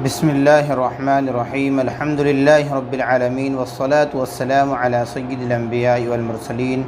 بسم اللہ الرحمن الرحیم الحمدللہ رب العالمین والصلاة والسلام علی سید الانبیاء والمرسلین۔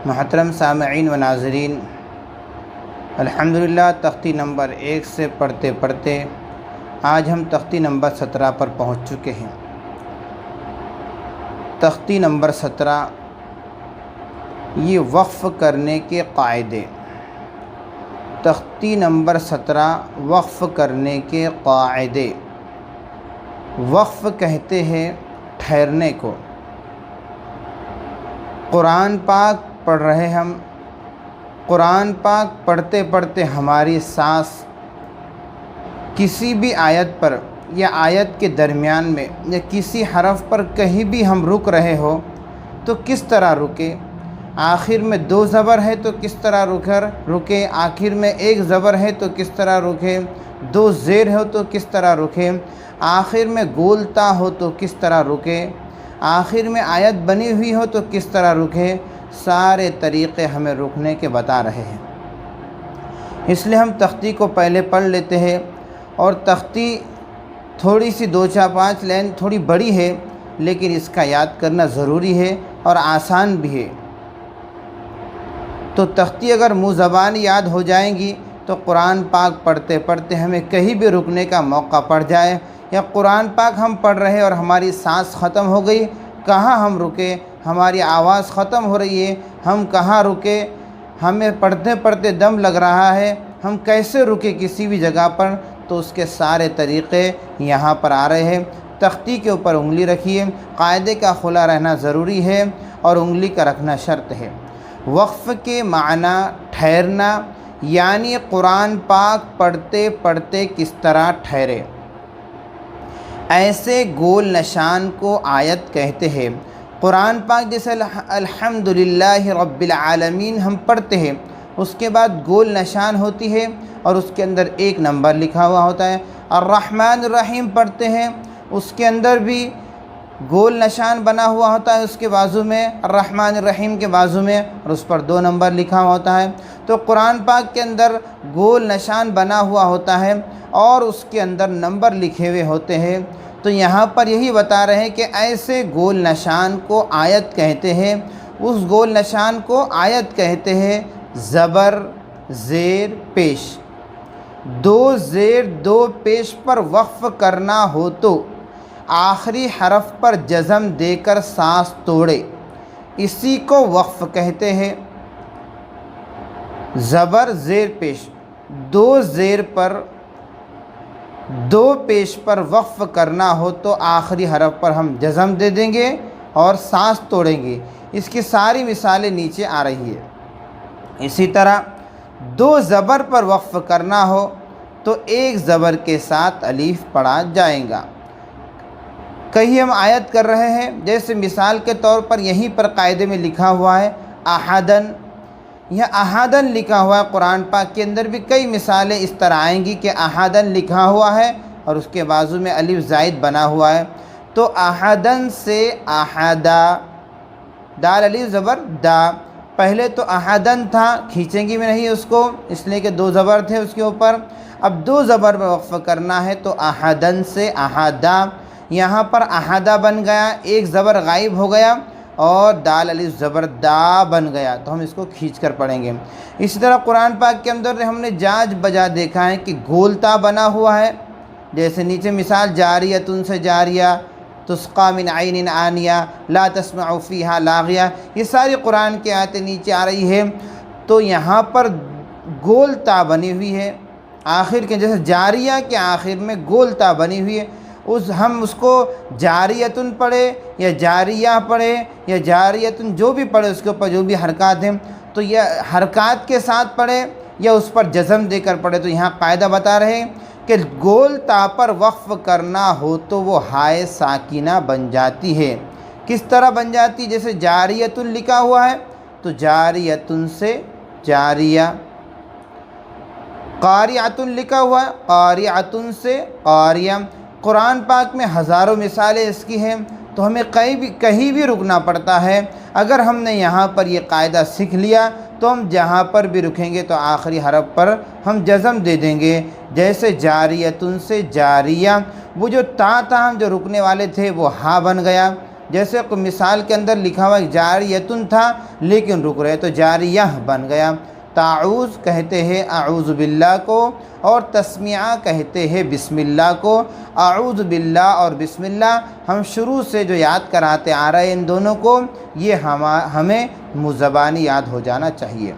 محترم سامعین و ناظرین، الحمدللہ تختی نمبر 1 سے پڑھتے پڑھتے آج ہم تختی نمبر 17 پر پہنچ چکے ہیں۔ تختی نمبر 17 یہ وقف کرنے کے قاعدے۔ تختی نمبر 17 وقف کرنے کے قاعدے۔ وقف کہتے ہیں ٹھہرنے کو۔ قرآن پاک پڑھ رہے ہم، قرآن پاک پڑھتے پڑھتے ہماری سانس کسی بھی آیت پر یا آیت کے درمیان میں یا کسی حرف پر کہیں بھی ہم رک رہے ہو تو کس طرح رکے؟ آخر میں 2 زبر ہے تو کس طرح رکے؟ آخر میں 1 زبر ہے تو کس طرح رکے؟ 2 زیر ہو تو کس طرح رکے؟ آخر میں گولتا ہو تو کس طرح رکے؟ آخر میں آیت بنی ہوئی ہو تو کس طرح رکے؟ سارے طریقے ہمیں رکنے کے بتا رہے ہیں۔ اس لیے ہم تختی کو پہلے پڑھ لیتے ہیں، اور تختی تھوڑی سی 2-4-5 لائن تھوڑی بڑی ہے، لیکن اس کا یاد کرنا ضروری ہے اور آسان بھی ہے۔ تو تختی اگر منہ زبان یاد ہو جائیں گی تو قرآن پاک پڑھتے پڑھتے ہمیں کہیں بھی رکنے کا موقع پڑ جائے، یا قرآن پاک ہم پڑھ رہے اور ہماری سانس ختم ہو گئی، کہاں ہم رکے؟ ہماری آواز ختم ہو رہی ہے، ہم کہاں رکے؟ ہمیں پڑھتے پڑھتے دم لگ رہا ہے، ہم کیسے رکے کسی بھی جگہ پر؟ تو اس کے سارے طریقے یہاں پر آ رہے ہیں۔ تختی کے اوپر انگلی رکھیے، قاعدے کا کھلا رہنا ضروری ہے اور انگلی کا رکھنا شرط ہے۔ وقف کے معنی ٹھہرنا، یعنی قرآن پاک پڑھتے پڑھتے کس طرح ٹھہرے۔ ایسے گول نشان کو آیت کہتے ہیں۔ قرآن پاک جیسے الحمدللہ رب العالمین ہم پڑھتے ہیں، اس کے بعد گول نشان ہوتی ہے اور اس کے اندر 1 نمبر لکھا ہوا ہوتا ہے۔ الرحمن الرحیم پڑھتے ہیں، اس کے اندر بھی گول نشان بنا ہوا ہوتا ہے، اس کے بازو میں الرحمن الرحیم کے بازو میں، اور اس پر 2 نمبر لکھا ہوا ہوتا ہے۔ تو قرآن پاک کے اندر گول نشان بنا ہوا ہوتا ہے اور اس کے اندر نمبر لکھے ہوئے ہوتے ہیں۔ تو یہاں پر یہی بتا رہے ہیں کہ ایسے گول نشان کو آیت کہتے ہیں۔ اس گول نشان کو آیت کہتے ہیں۔ زبر، زیر، پیش، 2 زیر 2 پیش پر وقف کرنا ہو تو آخری حرف پر جزم دے کر سانس توڑے، اسی کو وقف کہتے ہیں۔ زبر، زیر، پیش، 2 زیر پر 2 پیش پر وقف کرنا ہو تو آخری حرف پر ہم جزم دے دیں گے اور سانس توڑیں گے۔ اس کی ساری مثالیں نیچے آ رہی ہے۔ اسی طرح 2 زبر پر وقف کرنا ہو تو 1 زبر کے ساتھ الف پڑھا جائے گا۔ کہیں ہم آیت کر رہے ہیں، جیسے مثال کے طور پر یہیں پر قاعدے میں لکھا ہوا ہے احدن، یہ احدن لکھا ہوا ہے۔ قرآن پاک کے اندر بھی کئی مثالیں اس طرح آئیں گی کہ احدن لکھا ہوا ہے اور اس کے بازو میں الف زائد بنا ہوا ہے۔ تو احدن سے احدا، دال الف زبر دا، پہلے تو احدن تھا، کھینچیں گی بھی نہیں اس کو، اس لیے کہ 2 زبر تھے اس کے اوپر۔ اب 2 زبر میں وقف کرنا ہے تو احدن سے احدا، یہاں پر احدہ بن گیا، 1 زبر غائب ہو گیا اور دال الف زبر دا بن گیا، تو ہم اس کو کھینچ کر پڑھیں گے۔ اسی طرح قرآن پاک کے اندر ہم نے جاج بجا دیکھا ہے کہ گولتا بنا ہوا ہے، جیسے نیچے مثال جاریتن سے جاریہ، تسقا من عین آنیہ، لا تسمع فیہا لاغیہ، یہ ساری قرآن کی آیتیں نیچے آ رہی ہے۔ تو یہاں پر گولتا بنی ہوئی ہے، آخر کے جیسے جاریہ کے آخر میں گولتا بنی ہوئی ہے، ہم اس کو جاریتن پڑھے یا جاریہ پڑھے یا جاریتن جو بھی پڑھے، اس کے اوپر جو بھی حرکات ہیں تو یہ حرکات کے ساتھ پڑھے یا اس پر جزم دے کر پڑھے۔ تو یہاں قاعدہ بتا رہے ہیں کہ گول تا پر وقف کرنا ہو تو وہ ہائے ساکنہ بن جاتی ہے۔ کس طرح بن جاتی؟ جیسے جاریتن لکھا ہوا ہے تو جاریتن سے جاریہ، قاریعتن لکھا ہوا ہے، قاریعتن سے قاریہ۔ قرآن پاک میں ہزاروں مثالیں اس کی ہیں، تو ہمیں کہیں بھی رکنا پڑتا ہے۔ اگر ہم نے یہاں پر یہ قاعدہ سیکھ لیا تو ہم جہاں پر بھی رکیں گے تو آخری حرف پر ہم جزم دے دیں گے. جیسے جاریتن سے جاریہ، وہ جو تا تھا ہم جو رکنے والے تھے وہ ہا بن گیا. جیسے کوئی مثال کے اندر لکھا ہوا جاریتن تھا لیکن رک رہے تو جاریہ بن گیا. تعوذ کہتے ہیں اعوذ باللہ کو، اور تسمیہ کہتے ہیں بسم اللہ کو. اعوذ باللہ اور بسم اللہ ہم شروع سے جو یاد کراتے آ رہے ہیں ان دونوں کو، یہ ہمیں مزبانی یاد ہو جانا چاہیے.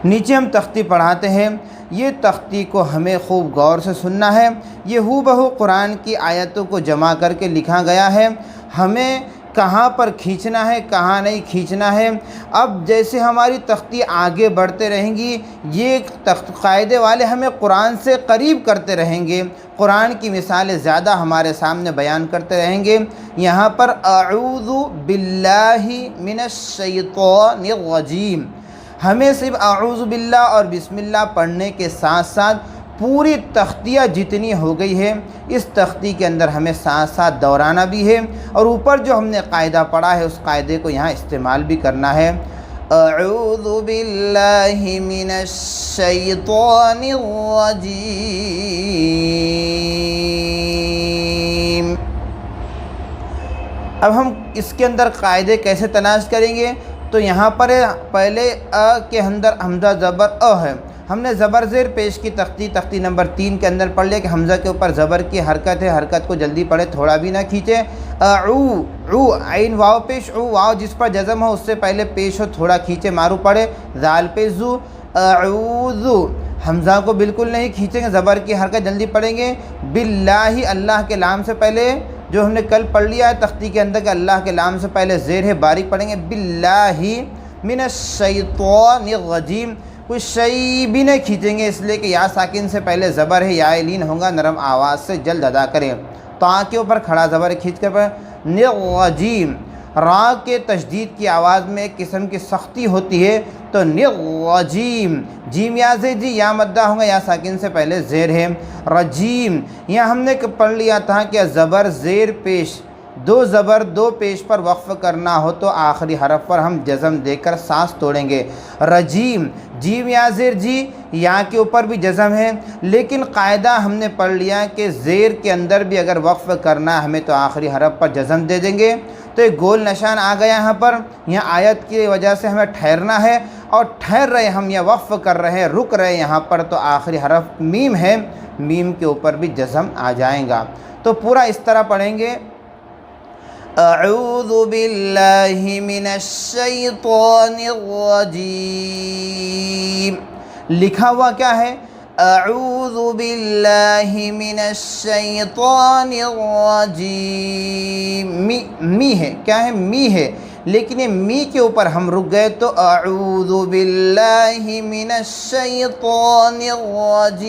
نیچے ہم تختی پڑھاتے ہیں، یہ تختی کو ہمیں خوب غور سے سننا ہے. یہ ہو بہو قرآن کی آیتوں کو جمع کر کے لکھا گیا ہے. ہمیں کہاں پر کھینچنا ہے کہاں نہیں کھینچنا ہے. اب جیسے ہماری تختی آگے بڑھتے رہیں گی، یہ قاعدے والے ہمیں قرآن سے قریب کرتے رہیں گے، قرآن کی مثالیں زیادہ ہمارے سامنے بیان کرتے رہیں گے. یہاں پر اعوذ باللہ من الشیطان الرجیم، ہمیں صرف اعوذ باللہ اور بسم اللہ پڑھنے کے ساتھ ساتھ پوری تختیہ جتنی ہو گئی ہے اس تختی کے اندر ہمیں ساتھ ساتھ دوڑانا بھی ہے، اور اوپر جو ہم نے قاعدہ پڑھا ہے اس قاعدے کو یہاں استعمال بھی کرنا ہے. اعوذ باللہ من الشیطان الرجیم. اب ہم اس کے اندر قاعدے کیسے تلاش کریں گے؟ تو یہاں پر پہلے کے اندر حمزہ زبر ہے. ہم نے زبر زیر پیش کی تختی نمبر 3 کے اندر پڑھ لیا کہ حمزہ کے اوپر زبر کی حرکت ہے، حرکت کو جلدی پڑھے، تھوڑا بھی نہ کھینچے. عو عین واو پیش، عو واو جس پر جزم ہو اس سے پہلے پیش ہو، تھوڑا کھینچے مارو پڑھے. ذال پہ زو، اعوذ، حمزہ کو بالکل نہیں کھینچیں گے، زبر کی حرکت جلدی پڑھیں گے. باللہ، اللہ کے لام سے پہلے جو ہم نے کل پڑھ لیا ہے تختی کے اندر کہ اللہ کے لام سے پہلے زیر ہے، باریک پڑھیں گے. باللہ من الشیطان الرجیم، کچھ شیء بھی نہیں کھینچیں گے اس لیے کہ یا ساکن سے پہلے زبر ہے، یا لین ہوگا، نرم آواز سے جلد ادا کریں. تا کے اوپر کھڑا زبر کھینچ کر نرجیم. را کے تشدید کی آواز میں ایک قسم کی سختی ہوتی ہے تو نرجیم. جیم یا زیر جی یا مدہ ہوگا، یا ساکن سے پہلے زیر ہے. رجیم، یہاں ہم نے پڑھ لیا تھا کہ زبر زیر پیش، دو زبر دو پیش پر وقف کرنا ہو تو آخری حرف پر ہم جزم دے کر سانس توڑیں گے. رجیم، جیم یا زیر جی، یا کے اوپر بھی جزم ہے، لیکن قاعدہ ہم نے پڑھ لیا کہ زیر کے اندر بھی اگر وقف کرنا ہے ہمیں تو آخری حرف پر جزم دے دیں گے. تو ایک گول نشان آ گیا یہاں پر، یہاں آیت کی وجہ سے ہمیں ٹھہرنا ہے، اور ٹھہر رہے ہم یا وقف کر رہے ہیں، رک رہے یہاں پر، تو آخری حرف میم ہے، میم کے اوپر بھی جزم آ جائیں گا. تو پورا اس طرح پڑھیں گے. اعوذ باللہ من الشیطان الرجیم. لکھا ہوا کیا ہے؟ اعوذ باللہ من الشیطان الرجیم. می ہے، کیا ہے؟ می ہے، لیکن یہ می کے اوپر ہم رک گئے تو اعوذ باللہ من الشیطان الرجیم،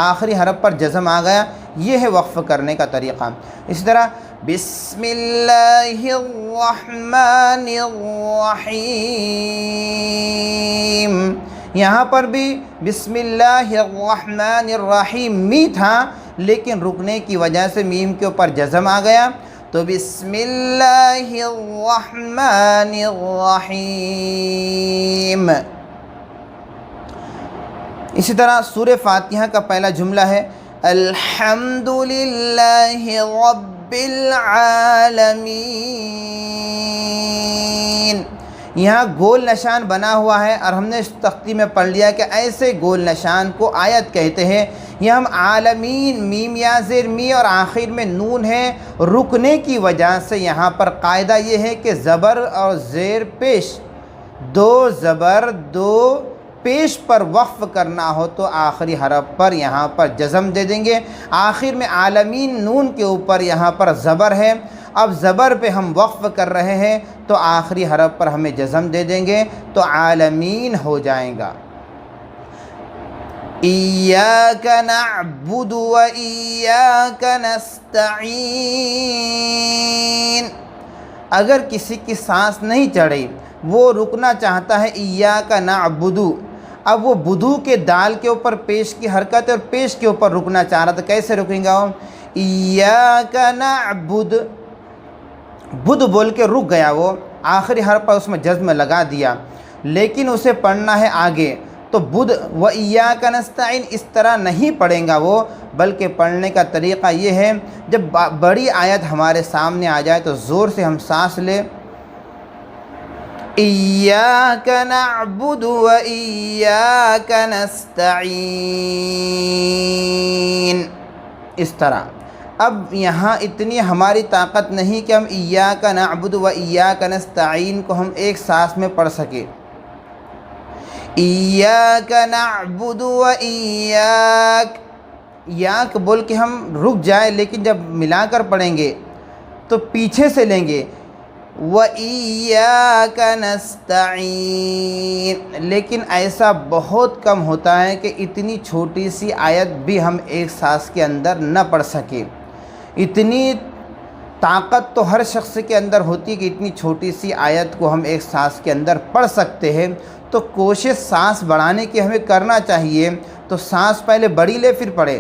آخری حرف پر جزم آ گیا. یہ ہے وقف کرنے کا طریقہ. اسی طرح بسم اللہ الرحمن الرحیم، یہاں پر بھی بسم اللہ الرحمن الرحیم می تھا لیکن رکنے کی وجہ سے میم کے اوپر جزم آ گیا تو بسم اللہ الرحمن الرحیم. اسی طرح سورہ فاتحہ کا پہلا جملہ ہے الحمد للہ رب العالمین. یہاں گول نشان بنا ہوا ہے اور ہم نے اس تختی میں پڑھ لیا کہ ایسے گول نشان کو آیت کہتے ہیں. یہ ہم عالمین، میم یا زیر می اور آخر میں نون ہے، رکنے کی وجہ سے یہاں پر قاعدہ یہ ہے کہ زبر اور زیر پیش، دو زبر دو پیش پر وقف کرنا ہو تو آخری حرف پر یہاں پر جزم دے دیں گے. آخر میں عالمین نون کے اوپر یہاں پر زبر ہے، اب زبر پہ ہم وقف کر رہے ہیں تو آخری حرف پر ہمیں جزم دے دیں گے تو عالمین ہو جائیں گا. ایاک نعبد و ایاک نستعین. اگر کسی کی سانس نہیں چڑھی، وہ رکنا چاہتا ہے ایاک نعبد، اب وہ بدو کے دال کے اوپر پیش کی حرکت ہے اور پیش کے اوپر رکنا چاہ رہا، تو کیسے رکیں گا؟ ایاک نعبد، بدھ بول کے رک گیا وہ. آخری حرف پر اس میں جزم لگا دیا، لیکن اسے پڑھنا ہے آگے تو بدھ و ایاک نستعین اس طرح نہیں پڑھیں گا وہ، بلکہ پڑھنے کا طریقہ یہ ہے جب بڑی آیت ہمارے سامنے آ جائے تو زور سے ہم سانس لیں، ایاک نعبد و ایاک نستعین، اس طرح۔ اب یہاں اتنی ہماری طاقت نہیں کہ ہم ایاک نعبد و ایاک نستعین کو ہم ایک سانس میں پڑھ سکیں، ایاک نعبد و ایاک، یاک بول کے ہم رک جائیں، لیکن جب ملا کر پڑھیں گے تو پیچھے سے لیں گے وَإِيَّاكَ نَسْتَعِينُ، لیکن ایسا بہت کم ہوتا ہے کہ اتنی چھوٹی سی آیت بھی ہم ایک سانس کے اندر نہ پڑھ سکیں۔ اتنی طاقت تو ہر شخص کے اندر ہوتی ہے کہ اتنی چھوٹی سی آیت کو ہم ایک سانس کے اندر پڑھ سکتے ہیں، تو کوشش سانس بڑھانے کی ہمیں کرنا چاہیے، تو سانس پہلے بڑی لے پھر پڑھے۔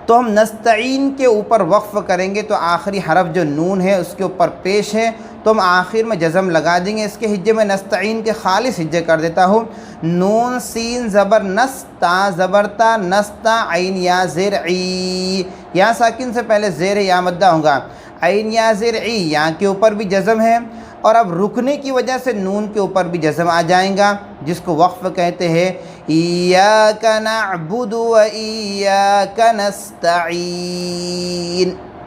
تو ہم نستعین کے اوپر وقف کریں گے تو آخری حرف جو نون ہے اس کے اوپر پیش ہے، تو ہم آخر میں جزم لگا دیں گے۔ اس کے ہجے میں نستعین کے خالص ہجے کر دیتا ہوں، نون سین زبر نس، تا زبر تا، نستا، عین یا زیر عی، یا ساکن سے پہلے زیر یا مدہ ہوگا، عین یا زیر عی، یا کے اوپر بھی جزم ہے، اور اب رکنے کی وجہ سے نون کے اوپر بھی جزم آ جائیں گا، جس کو وقف کہتے ہیں۔ ایاک نعبد و ایاک نستعین،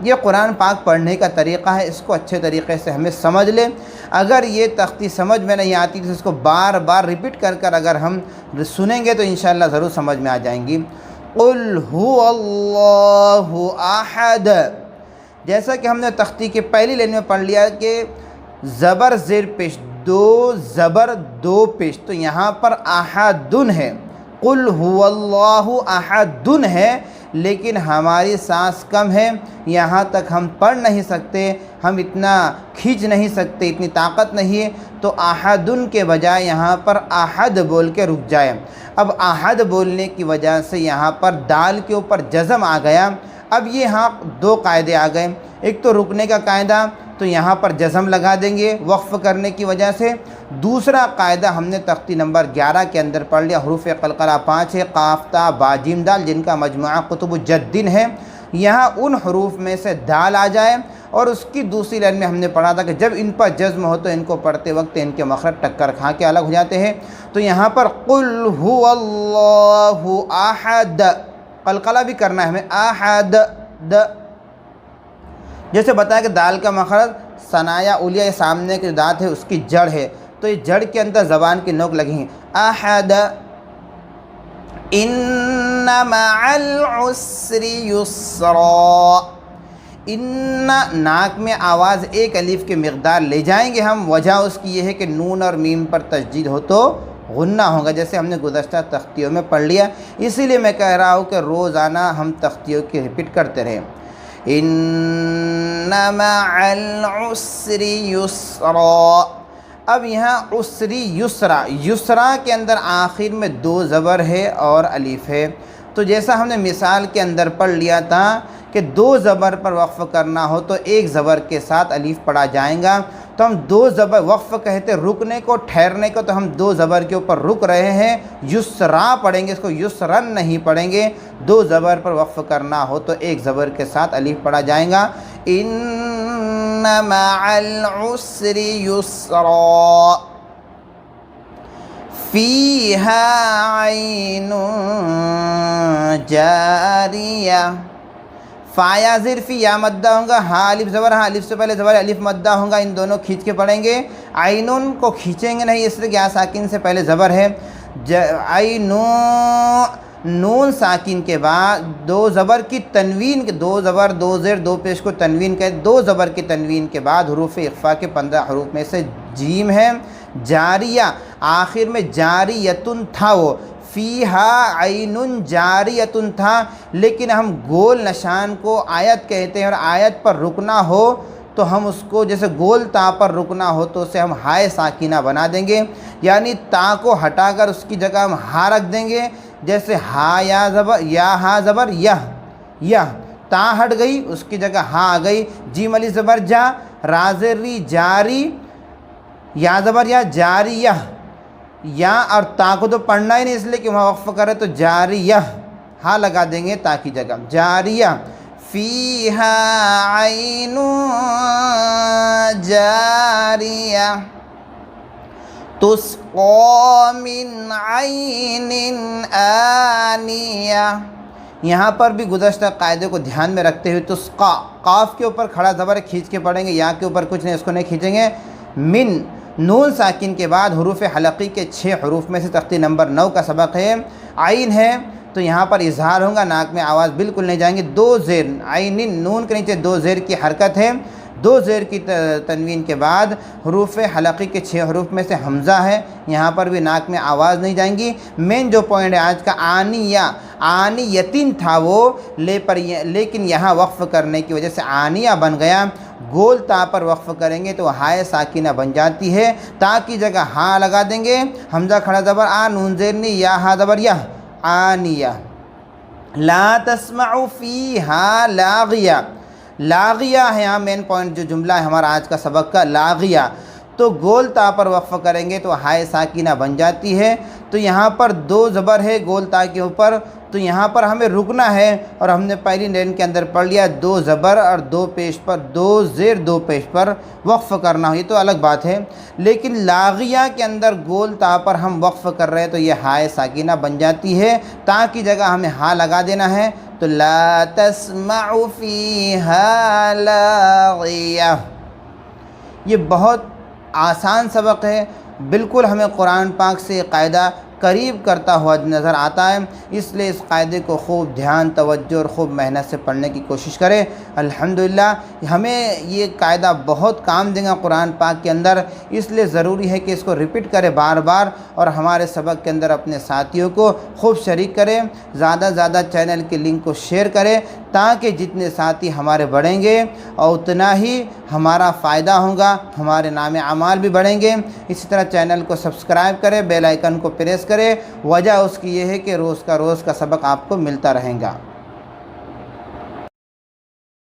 یہ قرآن پاک پڑھنے کا طریقہ ہے، اس کو اچھے طریقے سے ہمیں سمجھ لیں۔ اگر یہ تختی سمجھ میں نہیں آتی تو اس کو بار بار ریپیٹ کر کر اگر ہم سنیں گے تو انشاءاللہ ضرور سمجھ میں آ جائیں گی۔ قل هو اللہ احد، جیسا کہ ہم نے تختی کے پہلی لائن میں پڑھ لیا کہ زبر زیر پیش، دو زبر دو پیش، تو یہاں پر احدن ہے، قل هو اللہ احدن ہے، لیکن ہماری سانس کم ہے، یہاں تک ہم پڑھ نہیں سکتے، ہم اتنا کھینچ نہیں سکتے، اتنی طاقت نہیں ہے، تو احدن کے بجائے یہاں پر احد بول کے رک جائے۔ اب احد بولنے کی وجہ سے یہاں پر دال کے اوپر جزم آ گیا۔ اب یہاں دو قاعدے آ گئے، ایک تو رکنے کا قاعدہ، تو یہاں پر جزم لگا دیں گے وقف کرنے کی وجہ سے۔ دوسرا قاعدہ ہم نے تختی نمبر 11 کے اندر پڑھ لیا، حروف قلقلہ 5 ہے، قاف تا با جیم دال، جن کا مجموعہ قطب الجدین ہے، یہاں ان حروف میں سے دال آ جائے، اور اس کی دوسری لائن میں ہم نے پڑھا تھا کہ جب ان پر جزم ہو تو ان کو پڑھتے وقت ان کے مخرج ٹکر کھا کے الگ ہو جاتے ہیں۔ تو یہاں پر قل هو اللہ احد، قلقلہ بھی کرنا ہے ہمیں، احد، جیسے بتایا کہ دال کا مخرج ثنایا اولیہ، یہ سامنے کے دانت ہے اس کی جڑ ہے، تو یہ جڑ کے اندر زبان کی نوک لگی ہیں، احد، ان مع العسر یسرا، ان ناک میں آواز ایک الف کی مقدار لے جائیں گے ہم، وجہ اس کی یہ ہے کہ نون اور میم پر تشدید ہو تو غنہ ہوگا، جیسے ہم نے گزشتہ تختیوں میں پڑھ لیا، اسی لیے میں کہہ رہا ہوں کہ روزانہ ہم تختیوں کی ریپیٹ کرتے رہیں۔ ان مع العسر یسرا، اب یہاں عسری یسرا، یسرا کے اندر آخر میں دو زبر ہے اور الف ہے، تو جیسا ہم نے مثال کے اندر پڑھ لیا تھا کہ دو زبر پر وقف کرنا ہو تو ایک زبر کے ساتھ الف پڑھا جائے گا، تو ہم دو زبر وقف کہتے رکنے کو، ٹھہرنے کو، تو ہم دو زبر کے اوپر رک رہے ہیں، یسرا پڑھیں گے، اس کو یسرن نہیں پڑھیں گے، دو زبر پر وقف کرنا ہو تو ایک زبر کے ساتھ الف پڑھا جائے گا، ان مع العسر یسرا فیہا عین جاریہ، فا یا زیر فی، یا مدہ ہوں گا، ہاں الف زبر، ہاں الف سے پہلے زبر الف مدہ ہوں گا، ان دونوں کھینچ کے پڑھیں گے، عینون کو کھینچیں گے نہیں، اس لیے کہ یا ساکن سے پہلے زبر ہے، نون ساکن کے بعد دو زبر کی تنوین، دو زبر دو زیر دو پیش کو تنوین کہتے، دو زبر کی تنوین کے بعد حروف اخفا کے 15 حروف میں سے جیم ہے، جاریہ، آخر میں جاریتن تھا، وہ فیہا عین جاریتن تھا، لیکن ہم گول نشان کو آیت کہتے ہیں، اور آیت پر رکنا ہو تو ہم اس کو جیسے گول تا پر رکنا ہو تو اسے ہم ہائے ساکینہ بنا دیں گے، یعنی تا کو ہٹا کر اس کی جگہ ہم ہا رکھ دیں گے، جیسے ہا یا زبر، یا ہا زبر یہ، تا ہٹ گئی اس کی جگہ ہا آ گئی، جیم علی زبر جا، رازری جاری، یا زبر یا جاریہ، یا اور تا کو تو پڑھنا ہی نہیں اس لیے کہ وہاں وقف کرے، تو جاریہ ہاں لگا دیں گے تا کی جگہ، جاریہ، فیہا عین جاریہ، تسقی من عین آنیہ۔ یہاں پر بھی گزشتہ قاعدے کو دھیان میں رکھتے ہوئے تسقا، قاف کے اوپر کھڑا زبر کھینچ کے پڑھیں گے، یا کے اوپر کچھ نہیں، اس کو نہیں کھینچیں گے۔ من، نون ساکن کے بعد حروف حلقی کے 6 حروف میں سے تختی نمبر 9 کا سبق ہے۔ عین ہے تو یہاں پر اظہار ہوگا، ناک میں آواز بالکل نہیں جائیں گے۔ 2 زیر، عین، نون کے نیچے 2 زیر کی حرکت ہے، 2 زیر کی تنوین کے بعد حروف حلقی کے 6 حروف میں سے حمزہ ہے، یہاں پر بھی ناک میں آواز نہیں جائیں گی۔ مین جو پوائنٹ ہے آج کا، آنیہ، آنیتن تھا وہ، لیکن یہاں وقف کرنے کی وجہ سے آنیہ بن گیا۔ گول تا پر وقف کریں گے تو ہائے ساکینہ بن جاتی ہے، تا کی جگہ ہاں لگا دیں گے، حمزہ کھڑا زبر آ، نون زیر نی، یا ہا زبر یا، آنیہ۔ لا تسمع فیہا لاغیہ، لاغیہ ہے یہاں مین پوائنٹ جو جملہ ہے ہمارا آج کا سبق کا، لاغیہ، تو گول تا پر وقف کریں گے تو ہائے ساکینہ بن جاتی ہے۔ تو یہاں پر 2 زبر ہے گول تا کے اوپر، تو یہاں پر ہمیں رکنا ہے، اور ہم نے پہلی لائن کے اندر پڑھ لیا 2 زبر اور 2 پیش پر، 2 زیر 2 پیش پر وقف کرنا ہو، یہ تو الگ بات ہے۔ لیکن لاغیہ کے اندر گول تا پر ہم وقف کر رہے ہیں تو یہ ہائے ساکینہ بن جاتی ہے، تا کی جگہ ہمیں ہاں لگا دینا ہے، تو لا تسمع فیہا لاغیہ۔ یہ بہت آسان سبق ہے، بالکل ہمیں قرآن پاک سے یہ قاعدہ قریب کرتا ہوا نظر آتا ہے، اس لیے اس قاعدے کو خوب دھیان، توجہ اور خوب محنت سے پڑھنے کی کوشش کریں۔ الحمدللہ ہمیں یہ قاعدہ بہت کام دے گا قرآن پاک کے اندر، اس لیے ضروری ہے کہ اس کو ریپیٹ کرے بار بار، اور ہمارے سبق کے اندر اپنے ساتھیوں کو خوب شریک کریں، زیادہ سے زیادہ چینل کے لنک کو شیئر کریں، تاکہ جتنے ساتھی ہمارے بڑھیں گے اور اتنا ہی ہمارا فائدہ ہوگا، ہمارے نام اعمال بھی بڑھیں گے۔ اسی طرح چینل کو سبسکرائب کریں، بیل آئیکن کو پریس کریں، وجہ اس کی یہ ہے کہ روز کا سبق آپ کو ملتا رہے گا۔